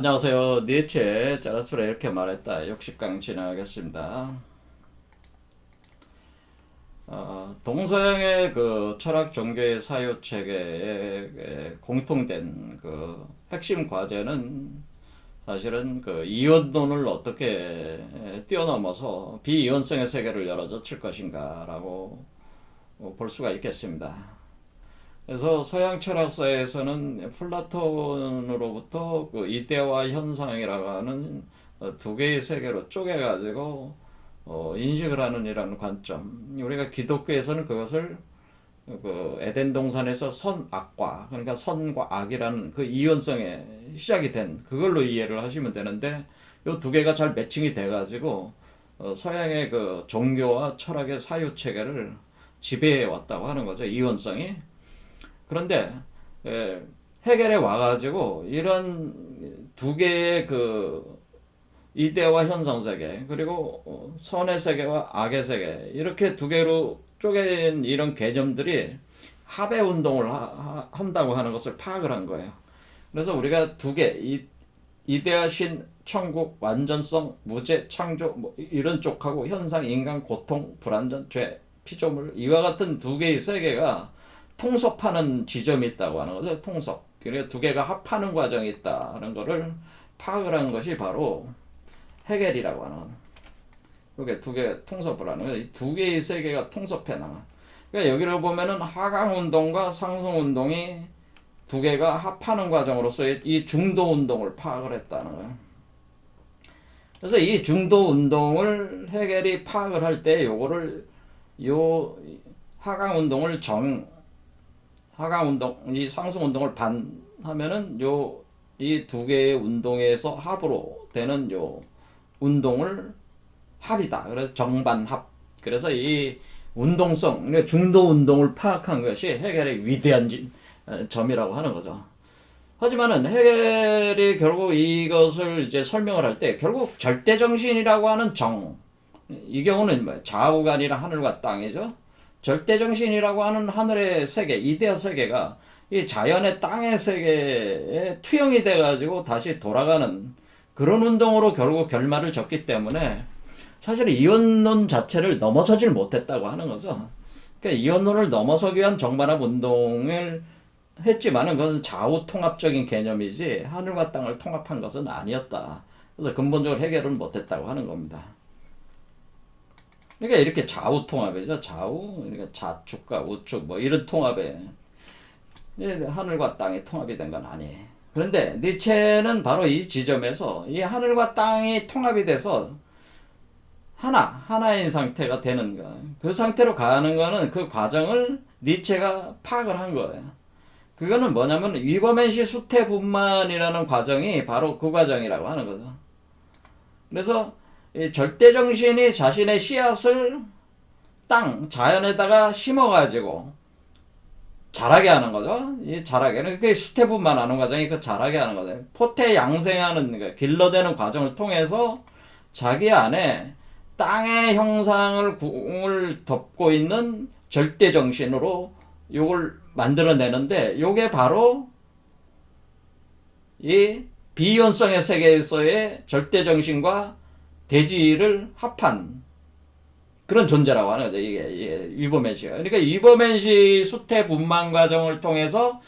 안녕하세요. 니체 자라투라 이렇게 말했다. 60강 진행하겠습니다. 동서양의 그 철학 종교의 사유 체계의 공통된 그 핵심 과제는 사실은 그 이원론을 어떻게 뛰어넘어서 비이원성의 세계를 열어젖힐 것인가라고 볼 수가 있겠습니다. 그래서 서양 철학사에서는 플라톤으로부터 그 이데와 현상이라고 하는 두 개의 세계로 쪼개가지고 인식을 하는 이라는 관점. 우리가 기독교에서는 그것을 그 에덴 동산에서 선악과, 그러니까 선과 악이라는 그 이원성에 시작이 된 그걸로 이해를 하시면 되는데, 이 두 개가 잘 매칭이 돼가지고 서양의 그 종교와 철학의 사유 체계를 지배해 왔다고 하는 거죠. 이원성이. 그런데 해결에 와가지고 이런 두 개의 그 이데와 현상 세계, 그리고 선의 세계와 악의 세계, 이렇게 두 개로 쪼개진 이런 개념들이 합의 운동을 한다고 하는 것을 파악을 한 거예요. 그래서 우리가 두 개, 이데아 신, 천국, 완전성, 무죄, 창조, 뭐 이런 쪽하고 현상, 인간, 고통, 불완전, 죄, 피조물, 이와 같은 두 개의 세계가 통섭하는 지점이 있다고 하는 거죠. 통섭. 그러니까 두 개가 합하는 과정이 있다는 것을 파악을 한 것이 바로 해겔이라고 하는, 이게 두 개 통섭을 하는 거죠. 이 두 개의 세계가 통섭해 나가. 그러니까 여기를 보면은 하강 운동과 상승 운동이 두 개가 합하는 과정으로서의 이 중도 운동을 파악을 했다는 거예요. 그래서 이 중도 운동을 해겔이 파악을 할 때 요거를 요 하강 운동을 하강 운동, 이 상승 운동을 반하면은 이 두 개의 운동에서 합으로 되는 요 운동을 합이다. 그래서 정반합. 그래서 이 운동성, 그러니까 중도 운동을 파악한 것이 해겔의 위대한 점이라고 하는 거죠. 하지만은 해겔이 결국 이것을 이제 설명을 할 때 결국 절대정신이라고 하는 이 경우는 뭐 좌우가 아니라 하늘과 땅이죠. 절대정신이라고 하는 하늘의 세계, 이데아 세계가 이 자연의 땅의 세계에 투영이 돼가지고 다시 돌아가는 그런 운동으로 결국 결말을 졌기 때문에 사실 이원론 자체를 넘어서질 못했다고 하는 거죠. 그러니까 이원론을 넘어서기 위한 정반합 운동을 했지만은 그것은 좌우 통합적인 개념이지 하늘과 땅을 통합한 것은 아니었다. 그래서 근본적으로 해결을 못했다고 하는 겁니다. 그러니까 이렇게 좌우 통합이죠. 좌우, 그러니까 좌축과 우축 뭐 이런 통합에 하늘과 땅이 통합이 된 건 아니에요. 그런데 니체는 바로 이 지점에서 이 하늘과 땅이 통합이 돼서 하나인 상태가 되는 거. 그 상태로 가는 거는 그 과정을 니체가 파악을 한 거예요. 그거는 뭐냐면 위버맨시 수태분만이라는 과정이 바로 그 과정이라고 하는 거죠. 그래서 이 절대정신이 자신의 씨앗을 자연에다가 심어가지고 자라게 하는 거죠. 이 자라게는 그게 수태분만 하는 과정이 그 자라게 하는 거죠. 포태 양생하는 길러대는 과정을 통해서 자기 안에 땅의 형상을 덮고 있는 절대정신으로 요걸 만들어내는데 요게 바로 이 비이원성의 세계에서의 절대정신과 대지를 합한 그런 존재라고 하는 거죠. 이게 위버맨시가. 그러니까 위버맨시 수태 분만 과정을 통해서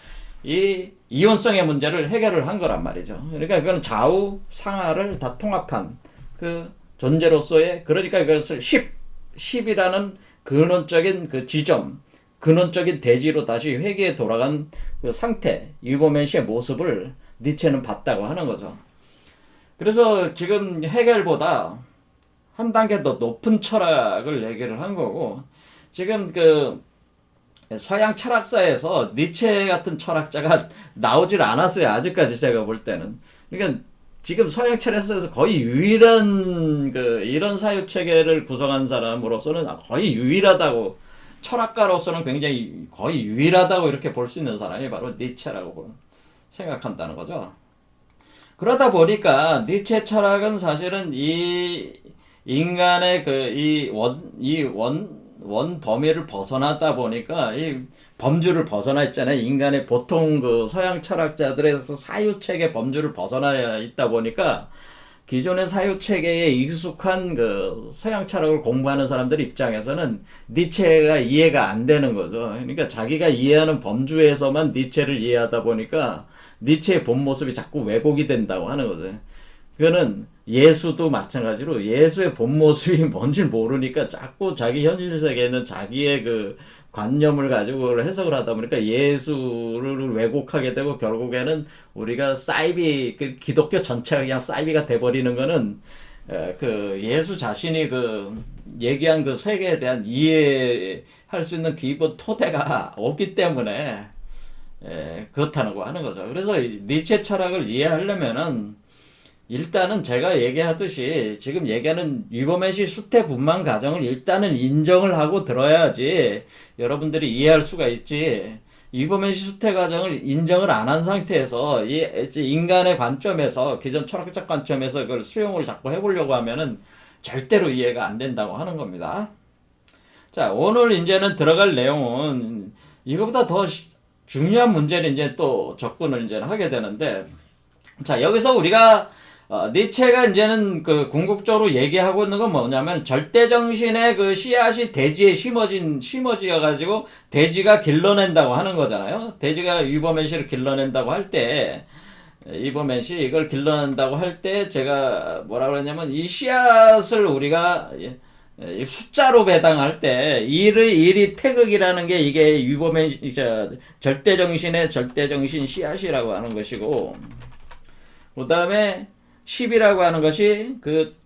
이 이원성의 문제를 해결을 한 거란 말이죠. 그러니까 그건 좌우 상하를 다 통합한 그 존재로서의, 그러니까 그것을 10이라는 근원적인 그 지점, 근원적인 대지로 다시 회귀에 돌아간 그 상태, 위버맨시의 모습을 니체는 봤다고 하는 거죠. 그래서 지금 해겔보다 한 단계 더 높은 철학을 얘기를 한 거고, 지금 그 서양 철학사에서 니체 같은 철학자가 나오질 않았어요. 아직까지 제가 볼 때는. 그러니까 지금 서양 철학사에서 거의 유일한 이런 사유 체계를 구성한 사람으로서는 거의 유일하다고, 철학가로서는 굉장히 거의 유일하다고 이렇게 볼 수 있는 사람이 바로 니체라고 생각한다는 거죠. 그러다 보니까 니체 철학은 사실은 이 인간의 원 범위를 벗어나다 보니까 이 범주를 벗어나 있잖아요. 인간의 보통 그 서양 철학자들에서 사유체계 범주를 벗어나 있다 보니까 기존의 사유체계에 익숙한 그 서양 철학을 공부하는 사람들 입장에서는 니체가 이해가 안 되는 거죠. 그러니까 자기가 이해하는 범주에서만 니체를 이해하다 보니까 니체의 본 모습이 자꾸 왜곡이 된다고 하는 거죠. 그거는 예수도 마찬가지로 예수의 본 모습이 뭔지 모르니까 자꾸 자기 현실 세계에 있는 자기의 그 관념을 가지고 그걸 해석을 하다 보니까 예수를 왜곡하게 되고 결국에는 우리가 사이비 그 기독교 전체가 그냥 사이비가 돼버리는 거는 그 예수 자신이 그 얘기한 그 세계에 대한 이해할 수 있는 기본 토대가 없기 때문에 그렇다는 하는 거죠. 그래서 니체 철학을 이해하려면은 일단은 제가 얘기하듯이 지금 얘기하는 위버맨시 수태 분만 가정을 일단은 인정을 하고 들어야지 여러분들이 이해할 수가 있지. 위버맨시 수태 가정을 인정을 안 한 상태에서 이 인간의 관점에서 기존 철학적 관점에서 그걸 수용을 자꾸 해보려고 하면은 절대로 이해가 안 된다고 하는 겁니다. 자, 오늘 이제는 들어갈 내용은 이거보다 더 중요한 문제를 이제 또 접근을 이제 하게 되는데, 자, 여기서 우리가 니체가 이제는 그 궁극적으로 얘기하고 있는 건 뭐냐면 절대정신의 그 씨앗이 대지에 심어지어가지고 대지가 길러낸다고 하는 거잖아요. 대지가 위버맨시를 길러낸다고 할 때, 위버맨시 이걸 길러낸다고 할 때 제가 뭐라 그랬냐면 이 씨앗을 우리가 숫자로 배당할 때 1이 태극이라는 게 이게 위버맨시 절대정신의 절대정신 씨앗이라고 하는 것이고, 그 다음에 10이라고 하는 것이 그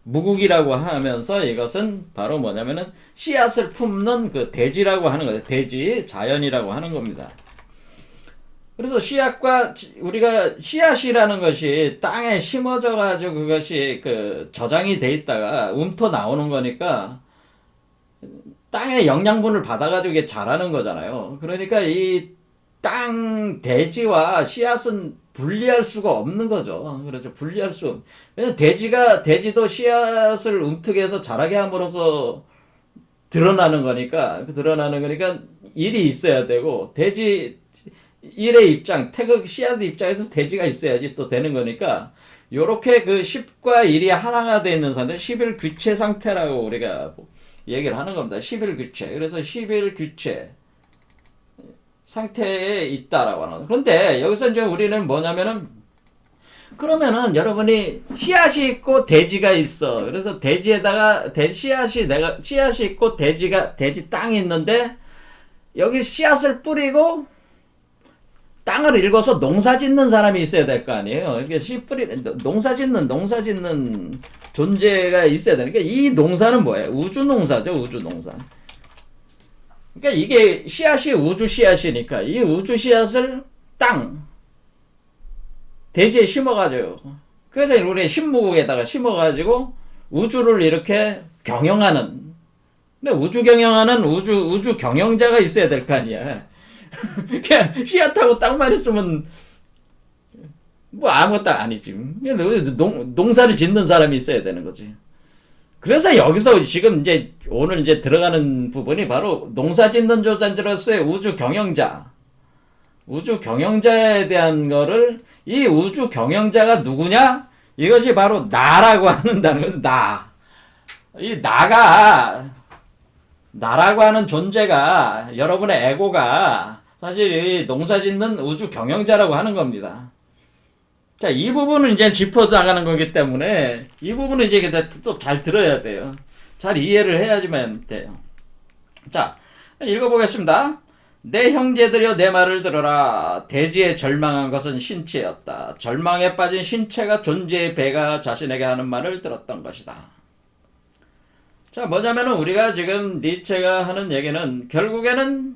무국이라고 하면서 이것은 바로 뭐냐면은 씨앗을 품는 그 대지라고 하는 거예요. 대지, 자연이라고 하는 겁니다. 그래서 씨앗과 우리가 씨앗이라는 것이 땅에 심어져 가지고 그것이 그 저장이 돼 있다가 움터 나오는 거니까 땅의 영양분을 받아 가지고 이게 자라는 거잖아요. 그러니까 이 땅 대지와 씨앗은 분리할 수가 없는 거죠. 그렇죠. 분리할 수. 왜냐면 대지도 씨앗을 움트게해서 자라게 함으로써 드러나는 거니까 일이 있어야 되고, 대지, 일의 입장, 태극 씨앗의 입장에서 대지가 있어야지 또 되는 거니까, 요렇게 그 10과 1이 하나가 되어 있는 상태, 11규체 상태라고 우리가 얘기를 하는 겁니다. 11규체. 그래서 11규체. 상태에 있다라고 하는. 그런데 여기서 이제 우리는 뭐냐면은, 그러면은 여러분이 씨앗이 있고 대지가 있어. 그래서 대지에다가 씨앗이 있고 대지 땅이 있는데 여기 씨앗을 뿌리고 땅을 읽어서 농사 짓는 사람이 있어야 될 거 아니에요. 이렇게 농사 짓는 존재가 있어야 되니까 이 농사는 뭐예요? 우주 농사죠, 우주 농사. 그러니까 이게 씨앗이 우주 씨앗이니까 이 우주 씨앗을 대지에 심어가지고, 그래서 우리 신무국에다가 심어가지고 우주를 이렇게 경영하는, 근데 우주 경영하는 우주 경영자가 있어야 될 거 아니야. 그냥 씨앗하고 땅만 있으면 뭐 아무것도 아니지. 농사를 짓는 사람이 있어야 되는 거지. 그래서 여기서 지금 오늘 들어가는 부분이 바로 농사 짓는 조자로서의 우주 경영자에 대한 거를, 이 우주 경영자가 누구냐? 이것이 바로 나라고 한다는 건 이 나라고 하는 존재가, 여러분의 에고가 사실 이 농사 짓는 우주 경영자라고 하는 겁니다. 자, 이 부분은 이제 짚어나가는 거기 때문에 이 부분은 이제 또 잘 들어야 돼요. 잘 이해를 해야지만 돼요. 자, 읽어보겠습니다. 내 형제들이여 내 말을 들어라. 대지에 절망한 것은 신체였다. 절망에 빠진 신체가 존재의 배가 자신에게 하는 말을 들었던 것이다. 자, 뭐냐면은 우리가 지금 니체가 하는 얘기는 결국에는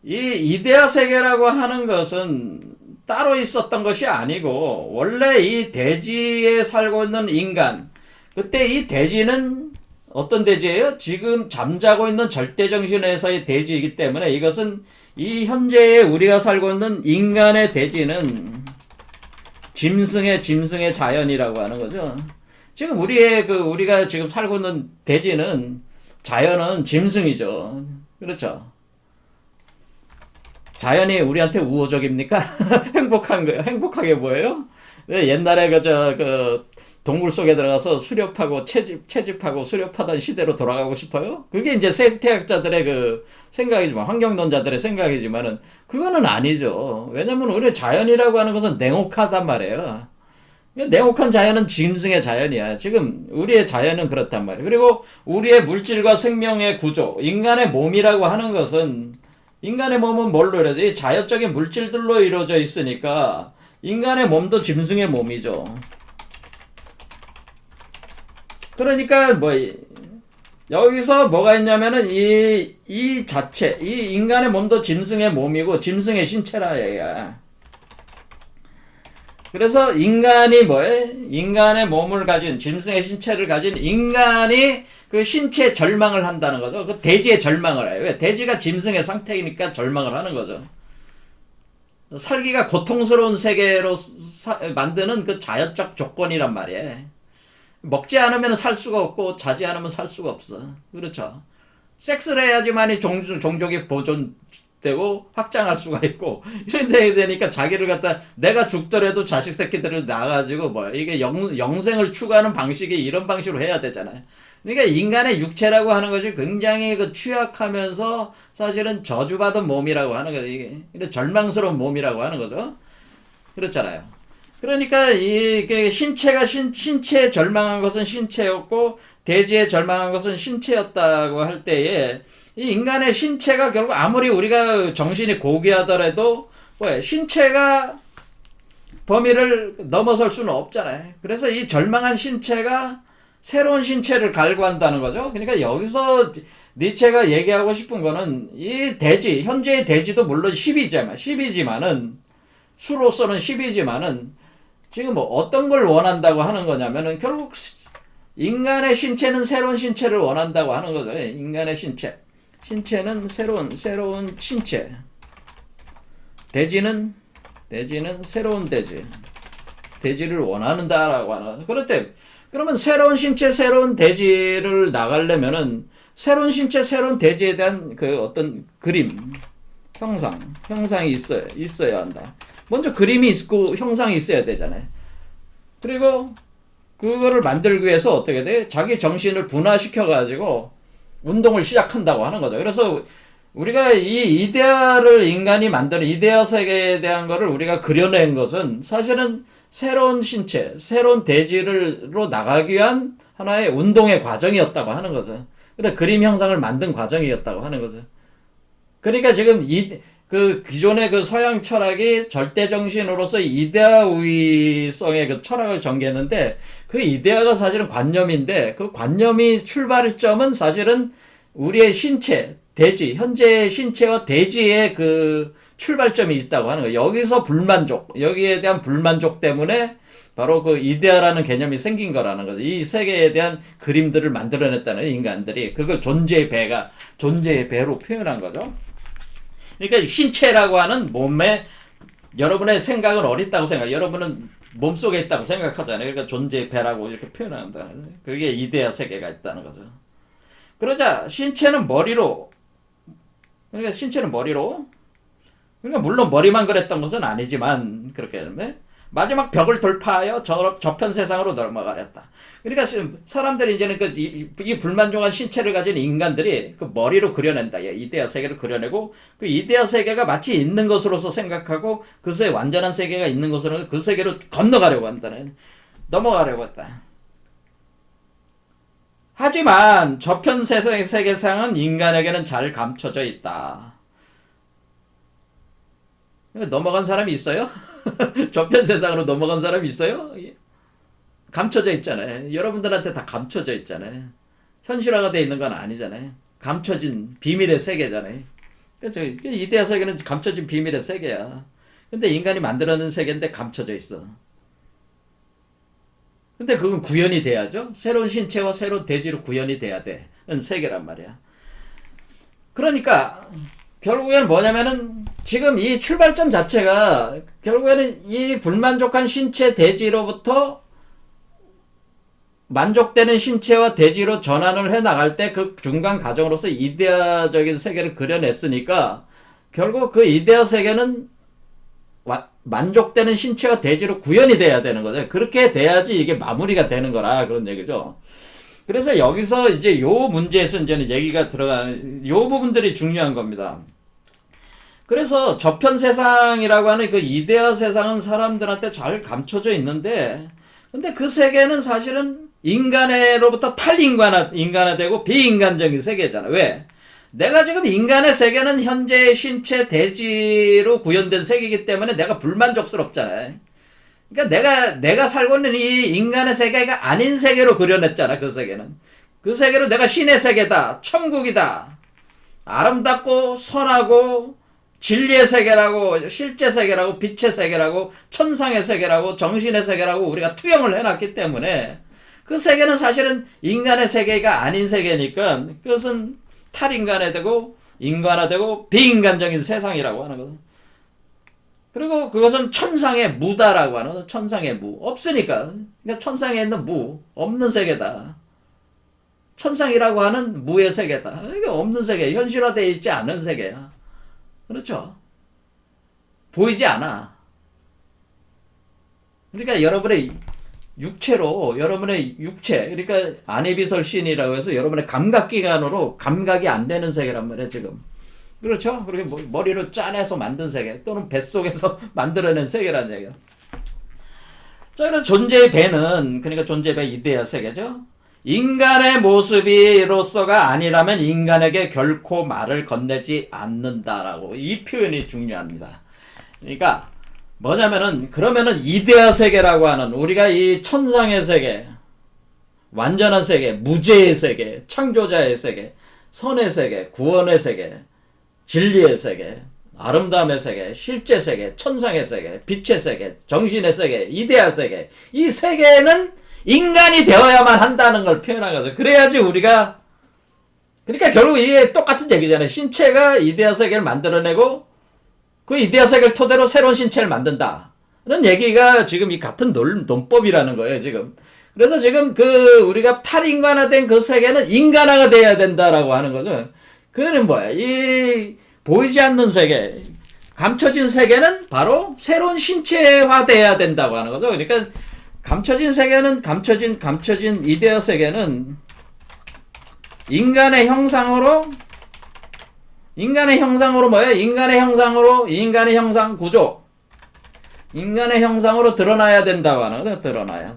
이 이데아 세계라고 하는 것은 따로 있었던 것이 아니고, 원래 이 대지에 살고 있는 인간, 그때 이 대지는 어떤 대지예요? 지금 잠자고 있는 절대정신에서의 대지이기 때문에 이것은 이 현재의 우리가 살고 있는 인간의 대지는 짐승의 자연이라고 하는 거죠. 지금 우리가 지금 살고 있는 대지는 자연은 짐승이죠. 그렇죠. 자연이 우리한테 우호적입니까? 행복하게 보여요? 왜 옛날에 그 동굴 속에 들어가서 수렵하고 채집하고 수렵하던 시대로 돌아가고 싶어요? 그게 이제 생태학자들의 그 생각이지만, 환경론자들의 생각이지만은, 그거는 아니죠. 왜냐면 우리 자연이라고 하는 것은 냉혹하단 말이에요. 냉혹한 자연은 짐승의 자연이야. 지금 우리의 자연은 그렇단 말이에요. 그리고 우리의 물질과 생명의 구조, 인간의 몸이라고 하는 것은, 인간의 몸은 뭘로 이루어져? 이 자연적인 물질들로 이루어져 있으니까 인간의 몸도 짐승의 몸이죠. 그러니까 뭐 여기서 뭐가 있냐면은 이 자체, 이 인간의 몸도 짐승의 몸이고 짐승의 신체라 얘야. 그래서 인간이 뭐에? 인간의 몸을 가진, 짐승의 신체를 가진 인간이 그 신체 절망을 한다는 거죠. 그 대지의 절망을 해요. 왜? 대지가 짐승의 상태이니까 절망을 하는 거죠. 살기가 고통스러운 세계로 만드는 그 자연적 조건이란 말이에요. 먹지 않으면 살 수가 없고 자지 않으면 살 수가 없어. 그렇죠. 섹스를 해야지만이 종족이 보존되고 확장할 수가 있고 이런 데 되니까 자기를 갖다 내가 죽더라도 자식 새끼들을 낳아가지고 뭐 이게 영생을 추구하는 방식이 이런 방식으로 해야 되잖아요. 그러니까 인간의 육체라고 하는 것이 굉장히 그 취약하면서 사실은 저주받은 몸이라고 하는 거죠. 이게 절망스러운 몸이라고 하는 거죠. 그렇잖아요. 그러니까 이 신체가 신체에 절망한 것은 신체였고 대지에 절망한 것은 신체였다고 할 때에 이 인간의 신체가 결국 아무리 우리가 정신이 고귀하더라도 뭐 신체가 범위를 넘어설 수는 없잖아요. 그래서 이 절망한 신체가 새로운 신체를 갈구한다는 거죠. 그러니까 여기서 니체가 얘기하고 싶은 거는 이 대지, 현재의 대지도 물론 10이지만은 수로서는 10이지만은 지금 뭐 어떤 걸 원한다고 하는 거냐면은 결국 인간의 신체는 새로운 신체를 원한다고 하는 거죠. 인간의 신체는 새로운 신체. 대지는 새로운 대지를 원한다라고 하는 거죠. 그럴 때 그러면 새로운 신체, 새로운 대지를 나가려면은 새로운 신체, 새로운 대지에 대한 그 어떤 그림, 형상이 있어야 한다. 먼저 그림이 있고 형상이 있어야 되잖아요. 그리고 그거를 만들기 위해서 어떻게 돼? 자기 정신을 분화시켜가지고 운동을 시작한다고 하는 거죠. 그래서 우리가 이 이데아를 인간이 만드는 이데아 세계에 대한 거를 우리가 그려낸 것은 사실은 새로운 신체, 새로운 대지로 나가기 위한 하나의 운동의 과정이었다고 하는 거죠. 그래 그림 형상을 만든 과정이었다고 하는 거죠. 그러니까 지금 그 기존의 그 서양 철학이 절대 정신으로서 이데아 우위성의 그 철학을 전개했는데 그 이데아가 사실은 관념인데 그 관념이 출발점은 사실은 우리의 신체, 대지, 현재의 신체와 대지의 그 출발점이 있다고 하는 거예요. 여기서 여기에 대한 불만족 때문에 바로 그 이데아라는 개념이 생긴 거라는 거죠. 이 세계에 대한 그림들을 만들어냈다는 인간들이 그걸 존재의 배로 표현한 거죠. 그러니까 신체라고 하는 몸에 여러분의 생각은 어딨다고 여러분은 몸속에 있다고 생각하잖아요. 그러니까 존재의 배라고 이렇게 표현한다. 그게 이데아 세계가 있다는 거죠. 그러자 신체는 머리로 그러니까 물론 머리만 그랬던 것은 아니지만 그렇게 했는데 마지막 벽을 돌파하여 저편 세상으로 넘어가렸다. 그러니까 사람들이 이제는 이 불만족한 신체를 가진 인간들이 그 머리로 그려낸다. 이데아 세계를 그려내고 그 이데아 세계가 마치 있는 것으로서 생각하고 그것의 완전한 세계가 있는 것으로 그 세계로 건너가려고 한다는 넘어가려고 했다. 하지만 저편 세계상은 인간에게는 잘 감춰져 있다. 넘어간 사람이 있어요? 저편 세상으로 넘어간 사람이 있어요? 감춰져 있잖아요. 여러분들한테 다 감춰져 있잖아요. 현실화가 되어 있는 건 아니잖아요. 감춰진 비밀의 세계잖아요. 그렇죠? 이데아 세계는 감춰진 비밀의 세계야. 근데 인간이 만들어낸 세계인데 감춰져 있어. 근데 그건 구현이 돼야죠. 새로운 신체와 새로운 대지로 구현이 돼야 되는 세계란 말이야. 그러니까 결국에는 뭐냐면은 지금 이 출발점 자체가 결국에는 이 불만족한 신체 대지로부터 만족되는 신체와 대지로 전환을 해 나갈 때 그 중간 과정으로서 이데아적인 세계를 그려냈으니까 결국 그 이데아 세계는 만족되는 신체와 대지로 구현이 돼야 되는 거죠. 그렇게 돼야지 이게 마무리가 되는 거라 그런 얘기죠. 그래서 여기서 이제 요 문제에서 이제는 얘기가 들어가는 요 부분들이 중요한 겁니다. 그래서 저편 세상이라고 하는 그 이데아 세상은 사람들한테 잘 감춰져 있는데, 근데 그 세계는 사실은 인간으로부터 인간화되고 비인간적인 세계잖아. 왜? 내가 지금 인간의 세계는 현재의 신체 대지로 구현된 세계이기 때문에 내가 불만족스럽잖아. 그러니까 내가 살고 있는 이 인간의 세계가 아닌 세계로 그려냈잖아. 그 세계는. 그 세계로 내가 신의 세계다. 천국이다. 아름답고 선하고 진리의 세계라고, 실제 세계라고, 빛의 세계라고, 천상의 세계라고, 정신의 세계라고 우리가 투영을 해놨기 때문에 그 세계는 사실은 인간의 세계가 아닌 세계니까 그것은 탈인간화되고 인간화되고 비인간적인 세상이라고 하는 거죠. 그리고 그것은 천상의 무다라고 하는 거죠. 천상의 무. 없으니까. 그러니까 천상에 있는 무. 없는 세계다. 천상이라고 하는 무의 세계다. 이게 없는 세계. 현실화되어 있지 않은 세계야. 그렇죠. 보이지 않아. 그러니까 여러분의 육체, 그러니까 아니비설 신이라고 해서 여러분의 감각기관으로 감각이 안 되는 세계란 말이에요, 지금. 그렇죠? 그렇게 머리로 짜내서 만든 세계, 또는 뱃속에서 만들어낸 세계라는 얘기야. 자, 그래서 존재의 배는, 그러니까 존재의 배 이데아 세계죠? 인간의 모습이로서가 아니라면 인간에게 결코 말을 건네지 않는다라고. 이 표현이 중요합니다. 그러니까, 뭐냐면은, 그러면은 이데아 세계라고 하는 우리가 이 천상의 세계, 완전한 세계, 무죄의 세계, 창조자의 세계, 선의 세계, 구원의 세계, 진리의 세계, 아름다움의 세계, 실제 세계, 천상의 세계, 빛의 세계, 정신의 세계, 이데아 세계. 이 세계는 인간이 되어야만 한다는 걸 표현한 거죠. 그래야지 우리가, 그러니까 결국 이게 똑같은 얘기잖아요. 신체가 이데아 세계를 만들어내고 그 이데아 세계를 토대로 새로운 신체를 만든다. 이런 얘기가 지금 이 같은 논법이라는 거예요, 지금. 그래서 지금 우리가 탈인간화된 그 세계는 인간화가 돼야 된다라고 하는 거죠. 그거는 뭐야? 이 보이지 않는 세계, 감춰진 세계는 바로 새로운 신체화 돼야 된다고 하는 거죠. 그러니까 감춰진 세계는, 감춰진 이데아 세계는 인간의 형상으로 뭐예요? 인간의 형상 구조. 인간의 형상으로 드러나야 된다고 하는 거죠. 드러나야.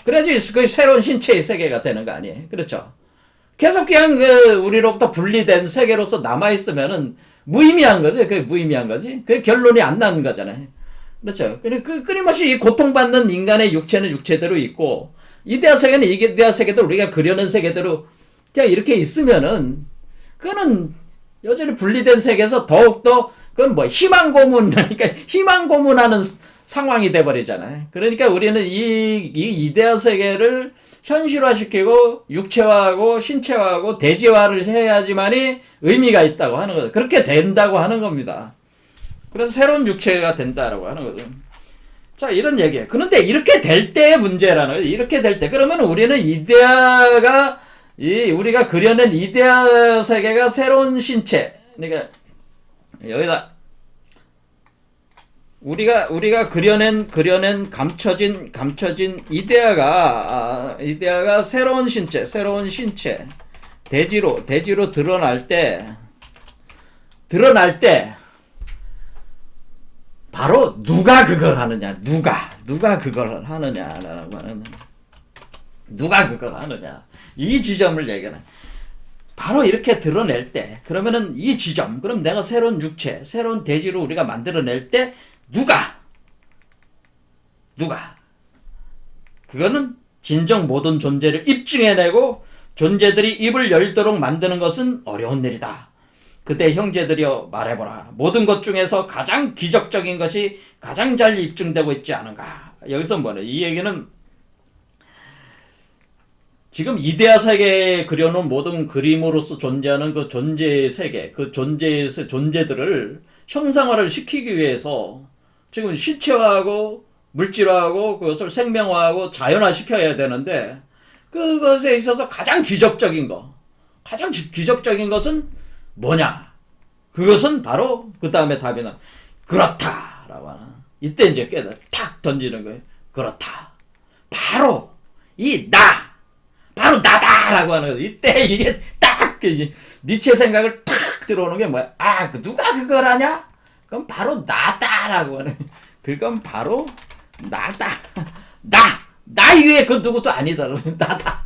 그래야지 그 새로운 신체의 세계가 되는 거 아니에요. 그렇죠? 계속 그냥 우리로부터 분리된 세계로서 남아있으면은 무의미한 거지. 그게 무의미한 거지. 그게 결론이 안 나는 거잖아요. 그렇죠? 끊임없이 고통받는 인간의 육체는 육체대로 있고, 이데아 세계는 이데아 세계대로 우리가 그려낸 세계대로 그냥 이렇게 있으면은, 그거는 여전히 분리된 세계에서 더욱더, 그건 뭐, 희망 고문하는 상황이 돼버리잖아요. 그러니까 우리는 이 이데아 세계를 현실화시키고, 육체화하고, 신체화하고, 대지화를 해야지만이 의미가 있다고 하는 거죠. 그렇게 된다고 하는 겁니다. 그래서 새로운 육체가 된다라고 하는 거죠. 자, 이런 얘기예요. 그런데 이렇게 될 때의 문제라는 거예요. 이렇게 될 때. 그러면 우리는 이데아가, 우리가 그려낸 이데아 세계가 새로운 신체. 그러니까, 여기다, 우리가 그려낸 감춰진 이데아가 새로운 신체. 대지로 드러날 때, 바로 누가 그걸 하느냐, 누가 그걸 하느냐라고 하는, 누가 그걸 하느냐, 이 지점을 얘기하는. 바로 이렇게 드러낼 때, 그러면은 이 지점, 그럼 내가 새로운 육체, 새로운 대지로 우리가 만들어낼 때 누가 그거는 진정 모든 존재를 입증해내고 존재들이 입을 열도록 만드는 것은 어려운 일이다. 그때 형제들이여 말해보라. 모든 것 중에서 가장 기적적인 것이 가장 잘 입증되고 있지 않은가. 여기서 뭐냐, 이 얘기는 지금 이데아 세계에 그려놓은 모든 그림으로서 존재하는 그 존재의 세계, 그 존재들을 형상화를 시키기 위해서 지금 신체화하고 물질화하고 그것을 생명화하고 자연화시켜야 되는데 그것에 있어서 가장 기적적인 것은 뭐냐? 그것은 바로 그 다음에 답이 나 그렇다라고 하는. 이때 이제 탁 던지는 거예요. 그렇다. 바로 바로 나다라고 하는 거예요. 이때 이게 딱 니체 생각을 탁 들어오는 게 뭐야? 누가 그걸 하냐? 그럼 바로 나다라고 하는. 그건 바로 나다. 나 이외에 그 누구도 아니다. 나다.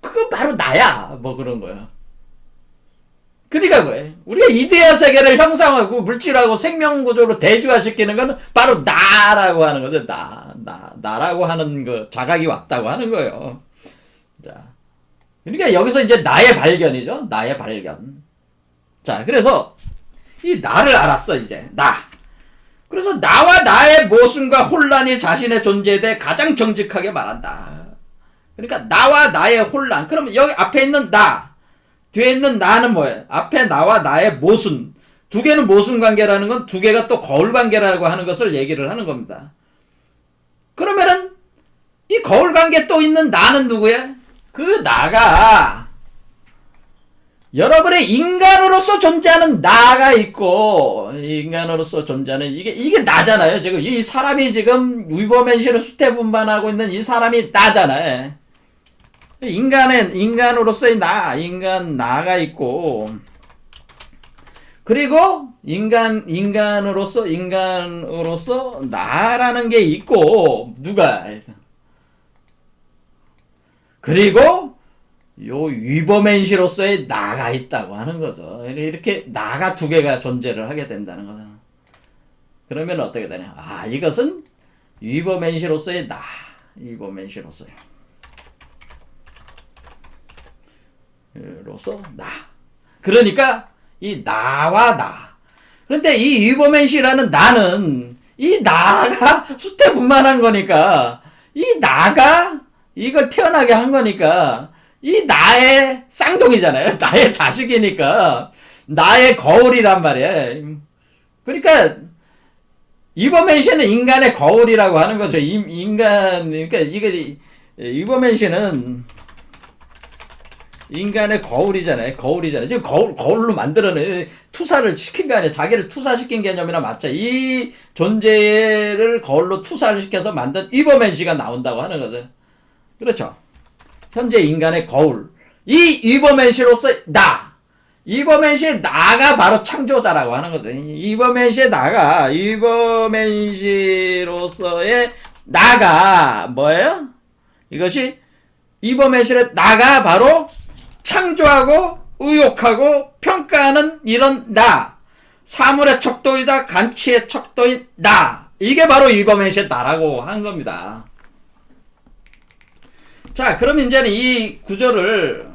그건 바로 나야. 뭐 그런 거야. 그러니까 뭐예요? 우리가 이데아 세계를 형상하고 물질하고 생명구조로 대조화시키는 건 바로 나라고 하는 거죠. 나라고 하는 거, 자각이 왔다고 하는 거예요. 자, 그러니까 여기서 이제 나의 발견이죠. 나의 발견. 자, 그래서 이 나를 알았어, 이제. 그래서 나와 나의 모순과 혼란이 자신의 존재에 대해 가장 정직하게 말한다. 그러니까 나와 나의 혼란. 그러면 여기 앞에 있는 뒤에 있는 나는 뭐예요? 앞에 나와 나의 모순. 두 개는 모순 관계라는 건 두 개가 또 거울 관계라고 하는 것을 얘기를 하는 겁니다. 그러면은 이 거울 관계 또 있는 나는 누구야? 그 나가 여러분의 인간으로서 존재하는 나가 있고, 인간으로서 존재하는 이게 나잖아요. 지금 이 사람이 지금 위버맨시를 수태분반하고 있는 이 사람이 나잖아요. 인간으로서의 나가 있고, 그리고 인간으로서 나라는 게 있고, 누가? 그리고 요 위버맨시로서의 나가 있다고 하는 거죠. 이렇게 나가 두 개가 존재를 하게 된다는 거죠. 그러면 어떻게 되냐? 이것은 위버맨시로서의 위버맨시로서의 나. 그러니까 이 나와 나. 그런데 이 위버맨시라는 나는 이 나가 수태분만한 거니까, 이 나가 이걸 태어나게 한 거니까 이 나의 쌍둥이잖아요. 나의 자식이니까 나의 거울이란 말이에요. 그러니까 위버맨시는 인간의 거울이라고 하는 거죠. 그러니까 이게 위버맨시는 인간의 거울이잖아요. 지금 거울로 만들어낸 투사를 시킨 거 아니에요. 자기를 투사시킨 개념이나 맞죠. 이 존재를 거울로 투사를 시켜서 만든 위버맨시가 나온다고 하는 거죠. 그렇죠. 현재 인간의 거울. 이 위버맨시로서 위버맨시의 나가 바로 창조자라고 하는 거죠. 위버맨시의 위버맨시로서의 나가 뭐예요? 이것이 위버맨시의 나가 바로 창조하고 의욕하고 평가하는 이런 사물의 척도이자 간치의 척도인 이게 바로 위버맨시의 나라고 하는 겁니다. 자, 그럼 이제는 이 구조를,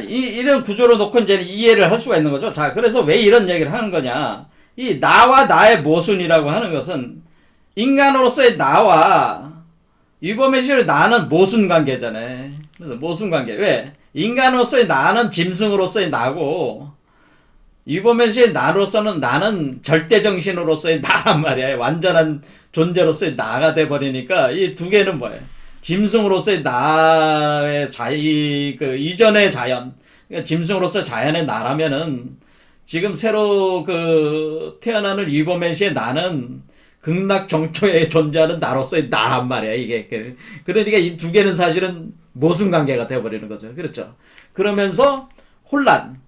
이런 구조로 놓고 이제는 이해를 할 수가 있는 거죠. 자, 그래서 왜 이런 얘기를 하는 거냐. 이 나와 나의 모순이라고 하는 것은 인간으로서의 나와 위버맨시의 나는 모순 관계잖아요. 그래서 모순 관계. 왜? 인간으로서의 나는 짐승으로서의 나고, 위버맨시의 나로서는 나는 절대정신으로서의 나란 말이야. 완전한 존재로서의 나가 돼버리니까 이 두 개는 뭐예요? 짐승으로서의 나의 이전의 자연. 그러니까 짐승으로서의 자연의 나라면은 지금 새로 태어나는 위버맨시의 나는 극락정초에 존재하는 나로서의 나란 말이야. 이게. 그러니까 이 두 개는 사실은 모순 관계가 돼버리는 거죠. 그렇죠. 그러면서 혼란.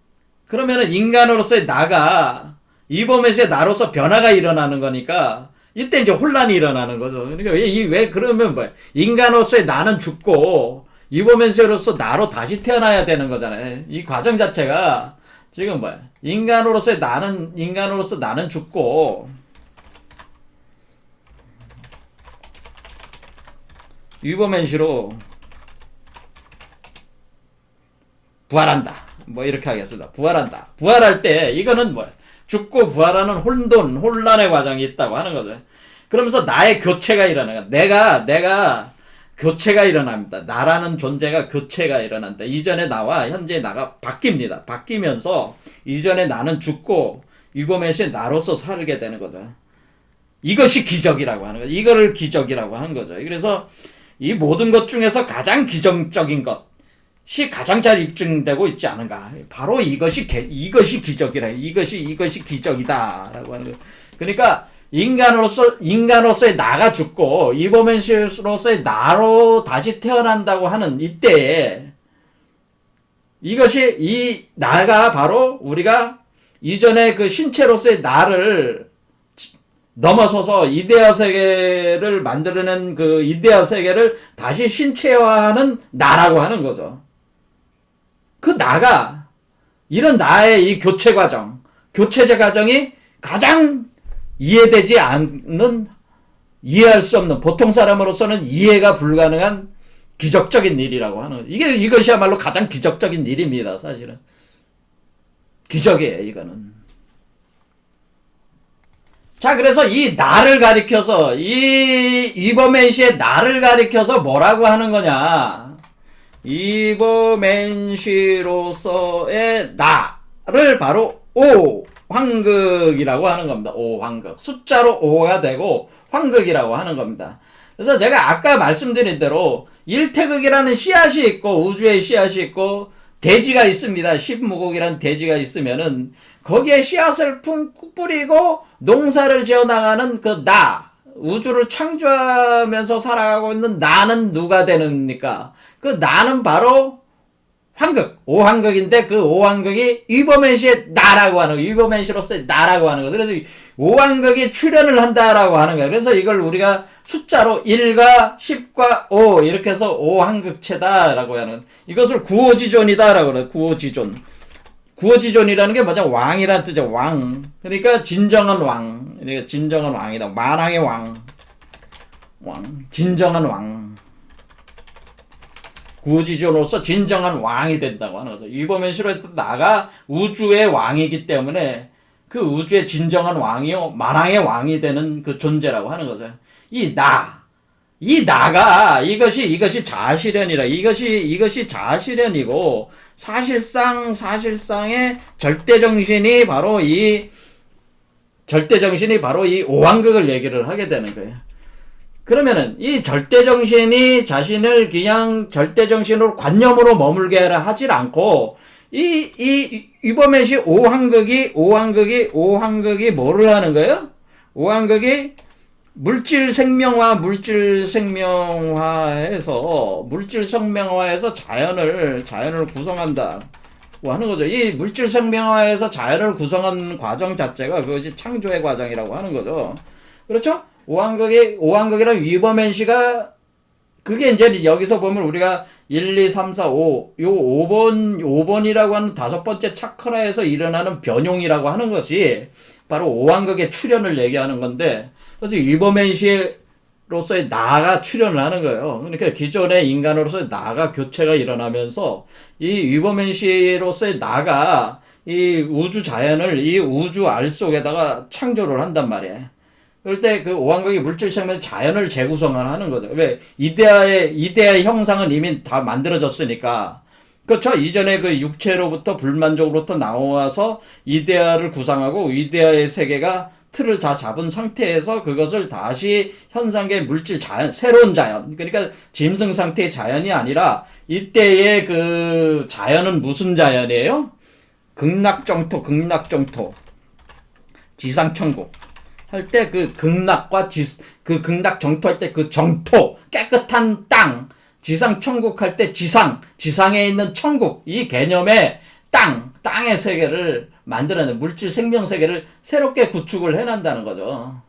그러면은 인간으로서의 나가 위버맨시의 나로서 변화가 일어나는 거니까 이때 이제 혼란이 일어나는 거죠. 그러니까 왜 그러면 뭐야? 인간으로서의 나는 죽고 위버맨시로서 나로 다시 태어나야 되는 거잖아요. 이 과정 자체가 지금 뭐야? 인간으로서 나는 죽고 위버맨시로 부활한다. 뭐 이렇게 하겠습니다. 부활한다. 부활할 때 이거는 뭐야? 죽고 부활하는 혼란의 과정이 있다고 하는 거죠. 그러면서 나의 교체가 일어나요. 내가 교체가 일어납니다. 나라는 존재가 교체가 일어난다. 이전의 나와 현재의 나가 바뀝니다. 바뀌면서 이전의 나는 죽고 위버맨시의 나로서 살게 되는 거죠. 이것이 기적이라고 하는 거죠. 이거를 기적이라고 하는 거죠. 그래서 이 모든 것 중에서 가장 기적적인 것이 가장 잘 입증되고 있지 않은가. 바로 이것이 기적이라. 이것이 기적이다라고 하는 거. 그러니까 인간으로서의 나가 죽고 이버맨시로서의 나로 다시 태어난다고 하는 이때에 이것이 이 나가 바로 우리가 이전에 그 신체로서의 나를 넘어서서 이데아 세계를 만들어낸 그 이데아 세계를 다시 신체화하는 나라고 하는 거죠. 그 나가 이런 나의 이 교체 과정이 가장 이해되지 않는, 이해할 수 없는, 보통 사람으로서는 이해가 불가능한 기적적인 일이라고 하는 거죠. 이것이야말로 가장 기적적인 일입니다, 사실은. 기적이에요, 이거는. 자, 그래서 이 나를 가리켜서, 이버맨시의 나를 가리켜서 뭐라고 하는 거냐. 이버맨시로서의 나를 바로 황극이라고 하는 겁니다. 황극. 숫자로 5가 되고 황극이라고 하는 겁니다. 그래서 제가 아까 말씀드린 대로 일태극이라는 씨앗이 있고 우주의 씨앗이 있고 대지가 있습니다. 십무국이라는 대지가 있으면은 거기에 씨앗을 뿌리고 농사를 지어나가는 그 나, 우주를 창조하면서 살아가고 있는 나는 누가 되는입니까? 그 나는 바로 황극, 오황극인데 그 오황극이 이버맨시의 나라고 하는 거예요. 이버맨시로서의 나라고 하는 거예요. 그래서 오황극이 출현을 한다라고 하는 거예요. 그래서 이걸 우리가 숫자로 1과 10과 5 이렇게 해서 오황극체다라고 하는 거예요. 이것을 구호지존이다라고 그래요. 구호지존. 구호지존이라는 게 뭐냐? 왕이라는 뜻이죠. 왕. 그러니까 진정한 왕. 그러니까 진정한 왕이다. 만왕의 왕. 진정한 왕. 구호지존으로서 진정한 왕이 된다고 하는 거죠. 이버맨시로에서 나가 우주의 왕이기 때문에 그 우주의 진정한 왕이요, 만왕의 왕이 되는 그 존재라고 하는 거죠. 이 나가 이것이 자아실현이라. 이것이 자아실현이고 사실상의 절대정신이 바로 이 오왕극을 얘기를 하게 되는 거예요. 그러면은 이 절대정신이 자신을 그냥 절대정신으로 관념으로 머물게 하질 않고 이버맨시 오황극이 뭐를 하는 거예요? 오황극이 물질 생명화해서 자연을 구성한다. 하는 거죠. 이 물질 생명화해서 자연을 구성한 과정 자체가 그것이 창조의 과정이라고 하는 거죠. 그렇죠? 오황극이랑 이버맨시가 그게 이제 여기서 보면 우리가 1, 2, 3, 4, 5 요 5번이라고 하는 5번째 차크라에서 일어나는 변용이라고 하는 것이 바로 오황극의 출현을 얘기하는 건데, 그래서 이버맨시로서의 나가 출현을 하는 거예요. 그러니까 기존의 인간으로서의 나가 교체가 일어나면서 이 이버맨시로서의 나가 이 우주 자연을 이 우주 알 속에다가 창조를 한단 말이에요. 그럴 때 그 오황극이 물질생명 자연을 재구성을 하는 거죠. 왜? 이데아의 형상은 이미 다 만들어졌으니까. 그렇죠? 이전에 그 육체로부터 불만족으로부터 나와서 이데아를 구성하고 이데아의 세계가 틀을 다 잡은 상태에서 그것을 다시 현상계 물질 자연, 새로운 자연. 그러니까 짐승 상태의 자연이 아니라 이때의 그 자연은 무슨 자연이에요? 극락정토. 지상천국. 할 때 그 극락과 극락 정토할 때 그 정토, 깨끗한 땅, 지상 천국 할 때 지상에 있는 천국, 이 개념의 땅의 세계를 만들어내는 물질 생명 세계를 새롭게 구축을 해낸다는 거죠.